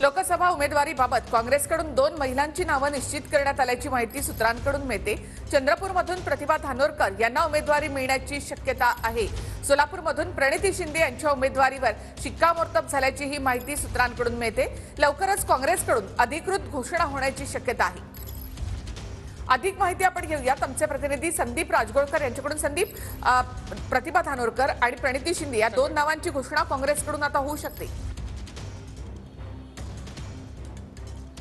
लोकसभा उमेदवारीबाबत काँग्रेसकडून 2 महिलांची नावे निश्चित करण्यात आल्याची माहिती सूत्रांकडून मिळते। चंद्रपूरमधून प्रतिभा धानोरकर यांना उमेदवारी मिळण्याची शक्यता आहे। सोलापूरमधून प्रणिती शिंदे यांच्या उमेदवारीवर शिक्कामोर्तब झाल्याची ही माहिती सूत्रांकडून मिळते। लवकरच काँग्रेसकडून अधिकृत घोषणा होण्याची शक्यता आहे। अधिक माहिती आपण घेऊयात आमचे प्रतिनिधी संदीप राजगोळकर यांच्याकडून। संदीप, प्रतिभा धानोरकर आणि प्रणिती शिंदे या 2 नावांची घोषणा काँग्रेसकडून आता होऊ शकते।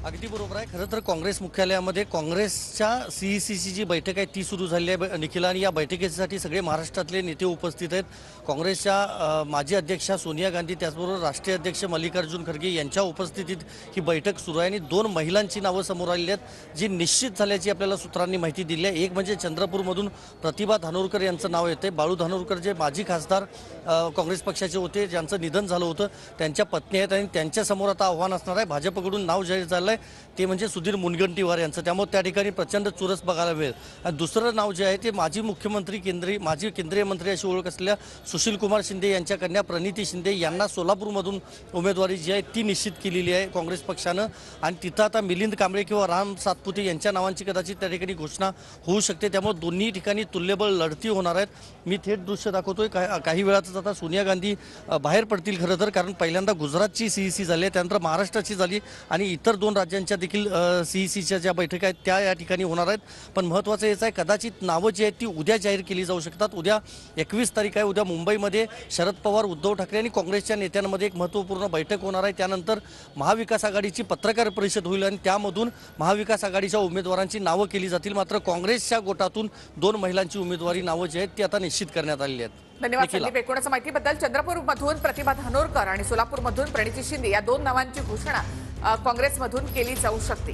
अगदी बरोबर आहे। खरं तर काँग्रेस मुख्यालयामध्ये काँग्रेसच्या सीईसीची जी बैठक आहे ती सुरू झाली आहे निखिला, आणि या बैठकीसाठी सगळे महाराष्ट्रातले नेते उपस्थित आहेत। काँग्रेसच्या माजी अध्यक्षा सोनिया गांधी, त्याचबरोबर राष्ट्रीय अध्यक्ष मल्लिकार्जुन खरगे यांच्या उपस्थितीत ही बैठक सुरू आहे आणि 2 महिलांची नावं समोर आलेली आहेत जी निश्चित झाल्याची आपल्याला सूत्रांनी माहिती दिली आहे। एक म्हणजे चंद्रपूरमधून प्रतिभा धानोरकर यांचं नाव येते। बाळू धानोरकर जे माजी खासदार काँग्रेस पक्षाचे होते, ज्यांचं निधन झालं होतं, त्यांच्या पत्नी आहेत आणि त्यांच्यासमोर आता आव्हान असणार आहे। भाजपकडून नाव जाहीर झालं ते म्हणजे सुधीर मुनगंटीवार यांचं, त्यामुळे त्या ठिकाणी प्रचंड चुरस बघायला मिळेल। आणि दुसरं नाव जे आहे ते माजी मुख्यमंत्री माजी केंद्रीय मंत्री अशी ओळख असलेल्या सुशीलकुमार शिंदे यांच्या कन्या प्रणिती शिंदे यांना सोलापूरमधून उमेदवारी जी आहे ती निश्चित केलेली आहे काँग्रेस पक्षानं, आणि तिथं आता मिलिंद कांबळे किंवा राम सातपुते यांच्या नावांची कदाचित त्या ठिकाणी घोषणा होऊ शकते। त्यामुळे दोन्ही ठिकाणी तुल्यबळ लढती होणार आहेत। मी थेट दृश्य दाखवतोय। काही वेळातच आता सोनिया गांधी बाहेर पडतील खरं तर, कारण पहिल्यांदा गुजरातची सीईसी झाली आहे, त्यानंतर महाराष्ट्राची झाली आणि इतर 2 राज्यांच्या देखील सीईसीच्या ज्या बैठका आहेत त्या या ठिकाणी होणार आहेत। पण महत्त्वाचं हेच आहे, कदाचित नावं जी आहेत ती उद्या जाहीर केली जाऊ शकतात। उद्या 21 तारीख आहे। उद्या मुंबईमध्ये शरद पवार, उद्धव ठाकरे आणि काँग्रेसच्या नेत्यांमध्ये एक महत्त्वपूर्ण बैठक होणार आहे। त्यानंतर महाविकास आघाडीची पत्रकार परिषद होईल आणि त्यामधून महाविकास आघाडीच्या उमेदवारांची नावं केली जातील। मात्र काँग्रेसच्या गोटातून 2 महिलांची उमेदवारी नावं जी आहेत ती आता निश्चित करण्यात आलेली आहेत। धन्यवाद संदीप, एकूणच माहितीबद्दल। चंद्रपूरमधून प्रतिभा धानोरकर आणि सोलापूरमधून प्रणिती शिंदे या 2 नावांची घोषणा काँग्रेसमधून केली जाऊ शकते।